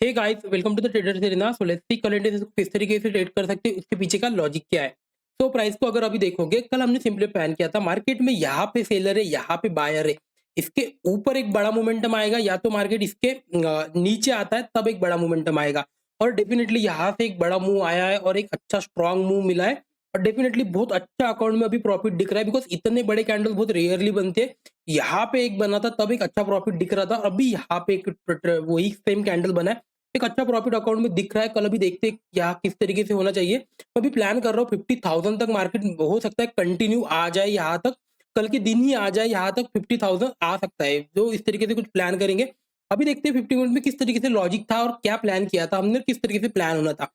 Hey guys, welcome to the trader Serena. So let's see कल Indians को किस तरीके से ट्रेड कर सकते हैं, उसके पीछे का लॉजिक क्या है। तो प्राइस को अगर अभी देखोगे, कल हमने सिंपली प्लान किया था मार्केट में यहाँ पे सेलर है, यहाँ पे बायर है। इसके ऊपर एक बड़ा मोमेंटम आएगा या तो मार्केट इसके नीचे आता है तब एक बड़ा मोमेंटम आएगा। और डेफिनेटली यहाँ से एक बड़ा मूव आया है और एक अच्छा स्ट्रांग मूव मिला है। और डेफिनेटली बहुत अच्छा अकाउंट में अभी प्रॉफिट दिख रहा है, बिकॉज इतने बड़े कैंडल बहुत रेयरली बनते हैं। यहाँ पे एक बना था तब एक अच्छा प्रॉफिट दिख रहा था, अभी यहाँ पे एक वही सेम कैंडल बना है, एक अच्छा प्रॉफिट अकाउंट में दिख रहा है। कल अभी देखते हैं क्या किस तरीके से होना चाहिए। मैं अभी प्लान कर रहा हूँ 50,000 तक मार्केट हो सकता है कंटिन्यू आ जाए यहाँ तक, कल के दिन ही आ जाए यहाँ तक 50,000 आ सकता है, जो इस तरीके से कुछ प्लान करेंगे। अभी देखते हैं 50 मिनट में किस तरीके से लॉजिक था और क्या प्लान किया था हमने, किस तरीके से प्लान होना था।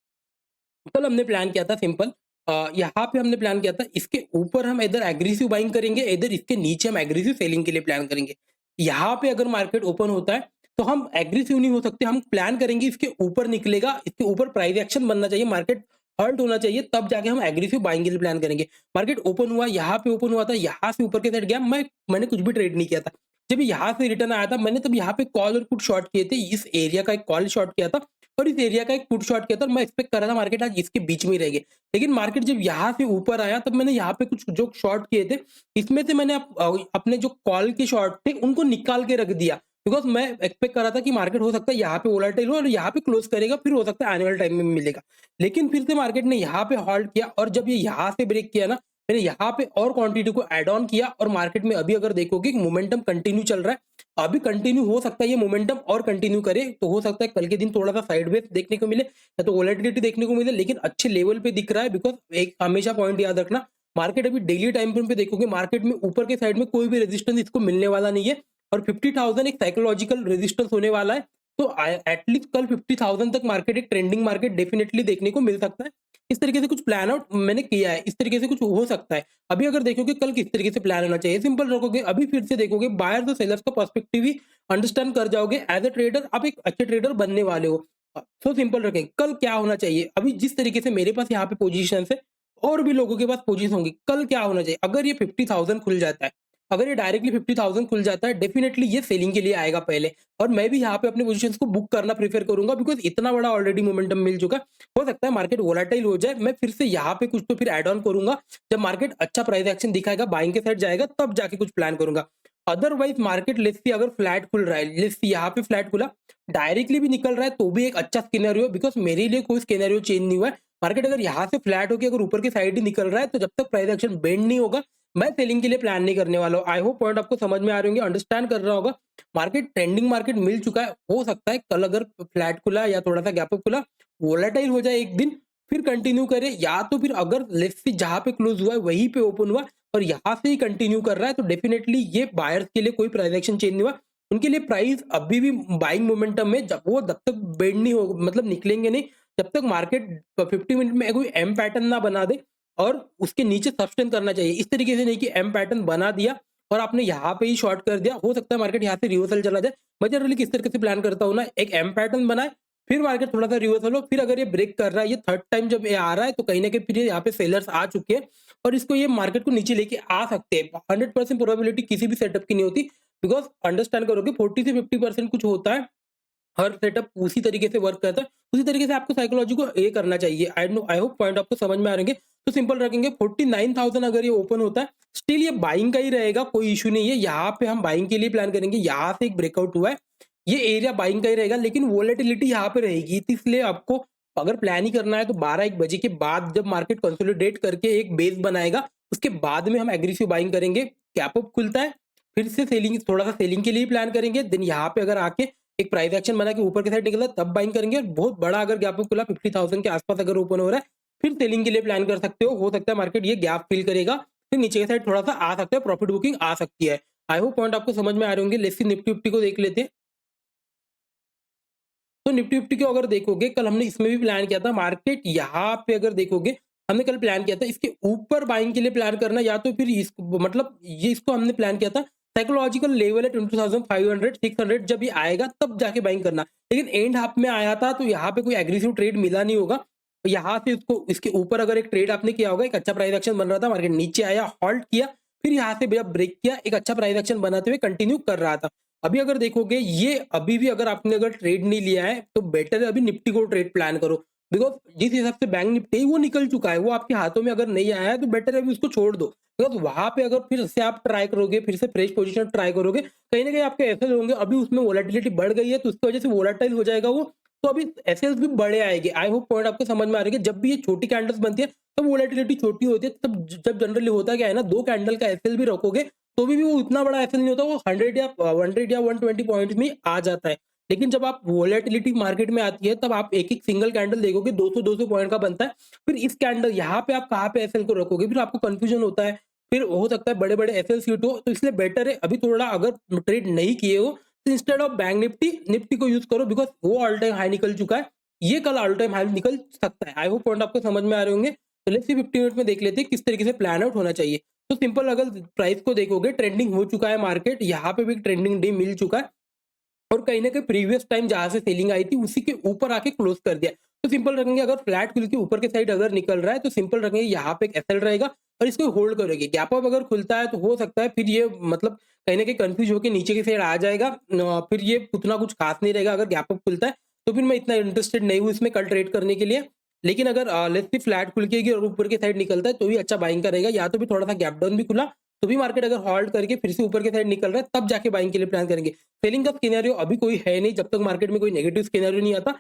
कल हमने प्लान किया था सिंपल, यहाँ पे हमने प्लान किया था इसके ऊपर हम इधर एग्रेसिव बाइंग करेंगे, इधर इसके नीचे हम एग्रेसिव सेलिंग के लिए प्लान करेंगे। यहाँ पे अगर मार्केट ओपन होता है तो हम एग्रेसिव नहीं हो सकते, हम प्लान करेंगे इसके ऊपर निकलेगा, इसके ऊपर प्राइस एक्शन बनना चाहिए, मार्केट हॉल्ट होना चाहिए, तब जाके हम एग्रेसिव बाइंग के लिए प्लान करेंगे। मार्केट ओपन हुआ, यहाँ पे ओपन हुआ था, यहाँ से ऊपर के साइड गया, मैंने कुछ भी ट्रेड नहीं किया था। जब यहाँ से रिटर्न आया था मैंने तब यहाँ पे कॉल और पुट शॉर्ट किए थे, इस एरिया का एक कॉल शॉर्ट किया था और इस एरिया का एक पुट शॉर्ट किया था, और मैं एक्सपेक्ट कर रहा था मार्केट आज इसके बीच में ही रहेगी। लेकिन मार्केट जब यहाँ से ऊपर आया तब मैंने यहाँ पे कुछ जो शॉर्ट किए थे, इसमें से मैंने अपने जो कॉल के शॉर्ट थे उनको निकाल के रख दिया, बिकॉज मैं एक्सपेक्ट कर रहा था कि मार्केट हो सकता है यहाँ पे वोलेटाइल हो और यहाँ पे क्लोज करेगा, फिर हो सकता है आने वाले टाइम में मिलेगा। लेकिन फिर से मार्केट ने यहाँ पे हॉल्ट किया और जब ये यहाँ से ब्रेक किया ना, मैंने यहाँ पे और क्वांटिटी को ऐड ऑन किया और मार्केट में अभी अगर देखोगे मोमेंटम कंटिन्यू चल रहा है। अभी कंटिन्यू हो सकता है ये मोमेंटम और कंटिन्यू करे, तो हो सकता है कल के दिन थोड़ा सा साइडवेज देखने को मिले या तो वोलेटिलिटी देखने को मिले, लेकिन अच्छे लेवल पे दिख रहा है। बिकॉज एक हमेशा पॉइंट याद रखना, मार्केट अभी डेली टाइम फ्रेम पे देखोगे मार्केट में ऊपर के साइड में कोई भी रेजिस्टेंस इसको मिलने वाला नहीं है, और 50,000 एक साइकोलॉजिकल रेजिस्टेंस होने वाला है। तो एटलीस्ट कल 50,000 तक मार्केट, एक ट्रेंडिंग मार्केट डेफिनेटली देखने को मिल सकता है। इस तरीके से कुछ प्लान आउट मैंने किया है, इस तरीके से कुछ हो सकता है। अभी अगर देखोगे कल किस तरीके से प्लान होना चाहिए, सिंपल रखोगे, अभी फिर से देखोगे बायर्स और सेलर्स का पर्सपेक्टिव ही अंडरस्टैंड कर जाओगे। एज अ ट्रेडर आप एक अच्छे ट्रेडर बनने वाले हो। सो सिंपल रखें, कल क्या होना चाहिए, अभी जिस तरीके से मेरे पास यहाँ पे पोजीशन है और भी लोगों के पास पोजीशन होंगी, कल क्या होना चाहिए। अगर ये 50,000 खुल जाता है, अगर ये डायरेक्टली 50,000 खुल जाता है, डेफिनेटली ये सेलिंग के लिए आएगा पहले, और मैं भी यहाँ पे अपने पोजीशंस को बुक करना प्रेफर करूंगा, बिकॉज इतना बड़ा ऑलरेडी मोमेंटम मिल चुका है। हो सकता है मार्केट वोलाटाइल हो जाए, मैं फिर से यहाँ पे कुछ तो फिर ऐड ऑन करूंगा। जब मार्केट अच्छा प्राइस एक्शन दिखाएगा, बाइंग के साइड जाएगा, तब जाके कुछ प्लान करूंगा। अदरवाइज मार्केट लेट्स सी अगर फ्लैट खुल रहा है, लेट्स सी यहाँ पे फ्लैट खुला, डायरेक्टली भी निकल रहा है तो भी एक अच्छा स्केनरियो, बिकॉज मेरे लिए कोई स्केनरियो चेंज नहीं हुआ है। मार्केट अगर यहाँ से फ्लैट होकर अगर ऊपर की साइड ही निकल रहा है, तो जब तक प्राइस एक्शन बेंड नहीं होगा मैं सेलिंग के लिए प्लान नहीं करने वाला हूँ। आई होप पॉइंट आपको समझ में आ रहे होंगे, अंडरस्टैंड कर रहा होगा। मार्केट ट्रेंडिंग मार्केट मिल चुका है, हो सकता है कल अगर फ्लैट खुला या थोड़ा सा गैप अप खुला, वोलेटाइल हो जाए एक दिन, फिर कंटिन्यू करे, या तो फिर अगर लेट्स सी जहां पे क्लोज हुआ है वहीं पे ओपन हुआ और यहाँ से ही कंटिन्यू कर रहा है, तो डेफिनेटली ये बायर्स के लिए कोई प्राइस एक्शन चेंज नहीं हुआ। उनके लिए प्राइस अभी भी बाइंग मोमेंटम में, जब तक बेंड नहीं हो, मतलब निकलेंगे नहीं, जब तक मार्केट 50 मिनट में कोई एम पैटर्न ना बना दे और उसके नीचे सस्टेन करना चाहिए। इस तरीके से नहीं कि एम पैटर्न बना दिया और आपने यहाँ पे ही शॉर्ट कर दिया, हो सकता है मार्केट यहाँ से रिवर्सल चला जाए। मैं जनरली किस तरीके से प्लान करता हूँ ना, एक एम पैटर्न बनाए, फिर मार्केट थोड़ा सा रिवर्सल हो, फिर अगर ये ब्रेक कर रहा है, ये थर्ड टाइम जब ये आ रहा है, तो कहीं ना कहीं फिर यहाँ पे सेलर्स आ चुके हैं और इसको ये मार्केट को नीचे लेके आ सकते हैं। 100% प्रोबेबिलिटी किसी भी सेटअप की नहीं होती, बिकॉज अंडरस्टैंड करोगे 40 से 50% कुछ होता है, हर सेटअप उसी तरीके से वर्क करता है। उसी तरीके से आपको साइकोलॉजी को ये करना चाहिए। आई होप पॉइंट आपको समझ में आ रहेंगे। तो सिंपल रखेंगे 49,000 अगर ये ओपन होता है, स्टिल ये बाइंग का ही रहेगा, कोई इशू नहीं है। यहाँ पे हम बाइंग के लिए प्लान करेंगे, यहाँ से एक ब्रेकआउट हुआ है, ये एरिया बाइंग का ही रहेगा, लेकिन वोलेटिलिटी यहाँ पे रहेगी। तो इसलिए आपको अगर प्लान ही करना है तो 12-1 बजे के बाद जब मार्केट कंसोलिडेट करके एक बेस बनाएगा, उसके बाद में हम एग्रेसिव बाइंग करेंगे। कैप अप खुलता है, फिर से सेलिंग, थोड़ा सा सेलिंग के लिए प्लान करेंगे, देन यहाँ पे अगर आके एक प्राइस एक्शन बना के ऊपर की साइड निकला तब बाइंग करेंगे। और बहुत बड़ा अगर गैप अप खुला 50,000 के आसपास अगर ओपन हो रहा है, फिर सेलिंग के लिए प्लान कर सकते हो सकता है मार्केट ये गैप फिल करेगा, फिर नीचे की साइड थोड़ा सा आ सकता है, प्रॉफिट बुकिंग आ सकती है। आई होप पॉइंट आपको समझ में आ रहे होंगे। लेट्स सी निफ्टी फिफ्टी को देख लेते हैं। तो निफ्टी फिफ्टी को अगर देखोगे, कल हमने इसमें भी प्लान किया था, मार्केट यहाँ पे अगर देखोगे, हमने कल प्लान किया था इसके ऊपर बाइंग के लिए प्लान करना, या तो फिर इसको, मतलब ये इसको हमने प्लान किया था साइकोलॉजिकल लेवल है 20,500 600, जब ये आएगा तब जाके बाइंग करना। लेकिन एंड हाफ में आया था तो यहाँ पे कोई एग्रेसिव ट्रेड मिला नहीं होगा। तो यहाँ से इसको, इसके ऊपर अगर एक ट्रेड आपने किया होगा, एक अच्छा प्राइस एक्शन बन रहा था, मार्केट नीचे आया, हॉल्ट किया, फिर यहाँ से जब ब्रेक किया, एक अच्छा प्राइस एक्शन बनाते हुए कंटिन्यू कर रहा था। अभी अगर देखोगे ये अभी भी अगर आपने अगर ट्रेड नहीं लिया है तो बेटर है अभी निफ्टी को ट्रेड प्लान करो। बिकॉज़ जिस हिसाब से बैंक निफ्टी है वो निकल चुका है, वो आपके हाथों में अगर नहीं आया है तो बेटर है अभी उसको छोड़ दो। बिकॉज़ वहाँ पे अगर फिर से आप ट्राई करोगे, फिर से फ्रेश पोज़ीशन ट्राई करोगे, कहीं न कहीं आपके एसेट होंगे, अभी उसमें वोलेटिलिटी बढ़ गई है तो उसकी वजह से वोलेटाइल हो जाएगा वो, तो अभी एसेट्स भी बड़े आएँगे। आई होप पॉइंट आपको समझ में आ रही है कि जब भी ये छोटी कैंडल्स बनती है तब वोलेटिलिटी छोटी होती है, तब जब जनरली होता क्या है ना 2 कैंडल का एसएल भी रखोगे तो भी वो इतना बड़ा एसएल नहीं होता, वो 100 या 100 या 120 पॉइंट्स में आ जाता है। लेकिन जब आप वोलेटिलिटी मार्केट में आती है तब आप एक-एक सिंगल कैंडल देखोगे 200-200 पॉइंट का बनता है। फिर इस कैंडल यहाँ पे आप कहाँ पे एसएल को रखोगे, फिर आपको कन्फ्यूजन होता है। फिर हो सकता है बड़े-बड़े एसएल हिट हो, तो इसलिए बेटर है अभी थोड़ा अगर ट्रेड नहीं किए हो तो instead of bank Nifty, Nifty को यूज़ करो बिकॉज़ वो ऑल टाइम हाई निकल चुका है। ये कल ऑल टाइम हाई निकल सकता है। आई होप पॉइंट आपको समझ में आ रहे होंगे। तो लेट्स सी 50 मिनट में देख लेते हैं किस तरीके से प्लान आउट होना चाहिए। तो सिंपल अगर प्राइस को देखोगे ट्रेंडिंग हो चुका है मार्केट, यहाँ पे भी ट्रेंडिंग डे मिल चुका है और कहीं न कहीं प्रीवियस टाइम जहाँ से सेलिंग आई थी उसी के ऊपर आके क्लोज़ कर दिया। तो सिंपल रखेंगे अगर फ्लैट खुल के ऊपर के साइड अगर निकल रहा है तो सिंपल रखेंगे यहाँ पे एक एसएल रहेगा और इसको होल्ड करेंगे। गैप अप अगर खुलता है तो हो सकता है फिर ये मतलब कहीं न कहीं कन्फ्यूज़ होके नीचे की साइड आ जाएगा। फिर ये उतना कुछ खास नहीं रहेगा अगर गैप अप खुलता है, तो फिर मैं इतना इंटरेस्टेड नहीं हूँ इसमें कल ट्रेड करने के लिए। लेकिन अगर लेट्स सी फ्लैट खुल के और ऊपर की साइड निकलता है तो भी अच्छा बाइंग का रहेगा, या तो भी थोड़ा-सा गैप डाउन भी खुला तो भी मार्केट अगर होल्ड करके फिर से ऊपर की साइड निकल रहा है तब जाके बाइंग के लिए प्लान करेंगे। सेलिंग का सिनेरियो अभी कोई है नहीं, जब तक मार्केट में कोई नेगेटिव सिनेरियो नहीं आता।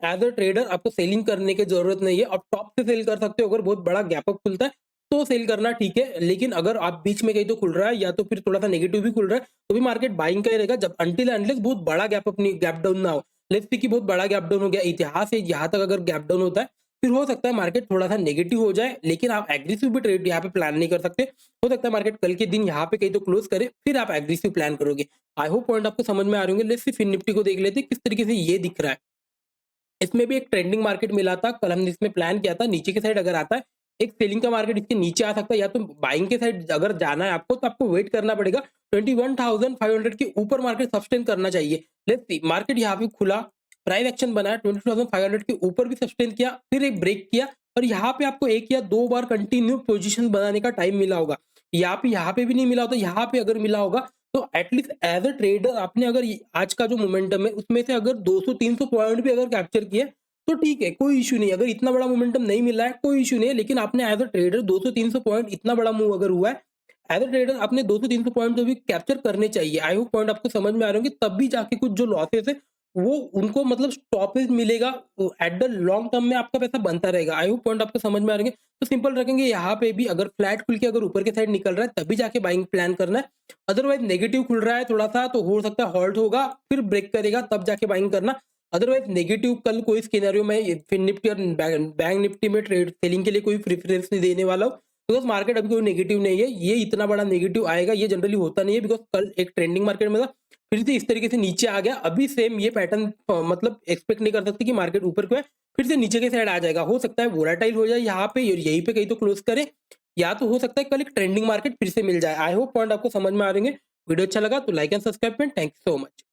एज अ ट्रेडर आपको सेलिंग करने की जरूरत नहीं है, आप टॉप से सेल कर सकते हो। अगर बहुत बड़ा गैप अप खुलता है तो सेल करना ठीक है, लेकिन अगर आप बीच में कहीं तो खुल रहा है या तो फिर थोड़ा सा नेगेटिव भी खुल रहा है तो भी मार्केट बाइंग का ही रहेगा, जब अनटिल अनलेस बहुत बड़ा गैप अप गैप डाउन ना हो। लेट्स सी कि बहुत बड़ा गैप डाउन हो गया, इतिहास से यहाँ तक अगर गैप डाउन होता है फिर हो सकता है मार्केट थोड़ा सा नेगेटिव हो जाए, लेकिन आप एग्रेसिव भी ट्रेड यहाँ पे प्लान नहीं कर सकते। हो सकता है मार्केट कल के दिन यहाँ पे कहीं तो क्लोज करे फिर आप एग्रेसिव प्लान करोगे। आई होप पॉइंट आपको समझ में आ रहे होंगे। लेट्स सी फिर निफ्टी को देख लेते हैं किस तरीके से ये दिख रहा है। इसमें भी एक ट्रेंडिंग मार्केट मिला था, कल हमने इसमें प्लान किया था नीचे की साइड अगर आता है, एक सेलिंग का मार्केट इसके नीचे आ सकता है, या तो बाइंग के साइड अगर जाना है आपको तो आपको वेट करना पड़ेगा। 21,500 के ऊपर मार्केट सस्टेन करना चाहिए। लेट्स सी मार्केट यहाँ पे खुला, प्राइस एक्शन बना, 22,500 के ऊपर भी सस्टेन किया, फिर एक ब्रेक किया और यहाँ पे आपको एक या दो बार कंटिन्यू पोजीशन बनाने का टाइम मिला होगा। यहाँ पे भी नहीं मिला होता, यहाँ पे अगर मिला होगा तो एटलीस्ट एज अ ट्रेडर आपने अगर आज का जो मोमेंटम है उसमें से अगर 200-300 पॉइंट भी अगर कैप्चर किए तो ठीक है, कोई इश्यू नहीं। अगर इतना बड़ा मोमेंटम नहीं मिला है कोई इश्यू नहीं है, लेकिन आपने एज अ ट्रेडर 200-300 पॉइंट, इतना बड़ा मूव अगर हुआ है एज अ ट्रेडर आपने 200-300 पॉइंट तो भी कैप्चर करने चाहिए। आई होप पॉइंट आपको समझ में आ रहे होंगे, तब भी जाके कुछ जो लॉसेस है वो उनको मतलब स्टॉपेज मिलेगा, एट द लॉन्ग टर्म में आपका पैसा बनता रहेगा। आई होप पॉइंट आपको समझ में आ रहे होंगे। तो सिंपल रखेंगे यहाँ पे भी अगर फ्लैट खुल के अगर ऊपर के साइड निकल रहा है तभी जाके बाइंग प्लान करना है। अदरवाइज नेगेटिव खुल रहा है थोड़ा सा तो हो सकता है हॉल्ट होगा, फिर ब्रेक करेगा तब जाके बाइंग करना। अदरवाइज नेगेटिव कल कोई सिनेरियो में फिर निफ्टी और बैंक निफ्टी में ट्रेड सेलिंग के लिए कोई प्रेफरेंस नहीं देने वाला हूँ, बिकॉज मार्केट अभी कोई नेगेटिव नहीं है। ये इतना बड़ा नेगेटिव आएगा ये जनरली होता नहीं है, बिकॉज कल एक ट्रेंडिंग मार्केट में था फिर से इस तरीके से नीचे आ गया। अभी सेम ये पैटर्न मतलब एक्सपेक्ट नहीं कर सकते कि मार्केट ऊपर को है फिर से नीचे के साइड आ जाएगा। हो सकता है वोलाटाइल हो जाए यहाँ पे और यहीं पे कहीं तो क्लोज करे, या तो हो सकता है कल एक ट्रेंडिंग मार्केट फिर से मिल जाए। आई होप पॉइंट आपको समझ में आ रहे हैं। वीडियो अच्छा लगा तो like and subscribe, thank you so much.